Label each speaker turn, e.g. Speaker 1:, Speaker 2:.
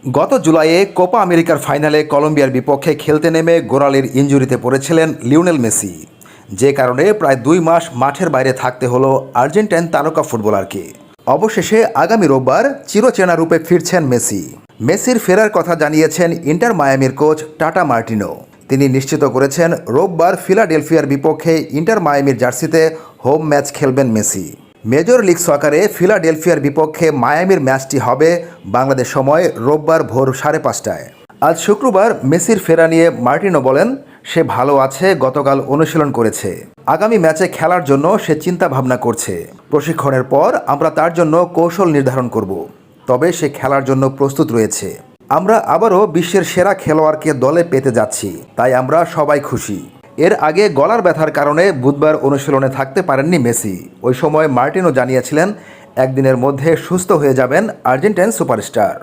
Speaker 1: গত জুলাইয়ে কোপা আমেরিকার ফাইনালে কলম্বিয়ার বিপক্ষে খেলতে নেমে গোড়ালির ইনজুরিতে পড়েছিলেন লিওনেল মেসি, যে কারণে প্রায় 2 মাস মাঠের বাইরে থাকতে হলো আর্জেন্টাইন তারকা ফুটবলারকে। অবশেষে আগামী রোববার চিরচেনা রূপে ফিরছেন মেসি। মেসির ফেরার কথা জানিয়েছেন ইন্টার মায়ামির কোচ টাটা মার্টিনো। তিনি নিশ্চিত করেছেন রোববার ফিলাডেলফিয়ার বিপক্ষে ইন্টার মায়ামির জার্সিতে হোম ম্যাচ খেলবেন মেসি। মেজর লিগ সকারে ফিলাডেলফিয়ার বিপক্ষে মায়ামির ম্যাচটি হবে বাংলাদেশ সময় রোববার ভোর 5:30টায়। আজ শুক্রবার মেসির ফেরা নিয়ে মার্টিনো বলেন, সে ভালো আছে, গতকাল অনুশীলন করেছে। আগামী ম্যাচে খেলার জন্য সে চিন্তা ভাবনা করছে। প্রশিক্ষণের পর আমরা তার জন্য কৌশল নির্ধারণ করব, তবে সে খেলার জন্য প্রস্তুত রয়েছে। আমরা আবারও বিশ্বের সেরা খেলোয়াড়কে দলে পেতে যাচ্ছি, তাই আমরা সবাই খুশি। এর আগে গলার ব্যথার কারণে বুধবার অনুশীলনে থাকতে পারেননি মেসি। ওই সময় মার্টিনো জানিয়েছিলেন একদিনের মধ্যে সুস্থ হয়ে যাবেন আর্জেন্টাইন সুপারস্টার।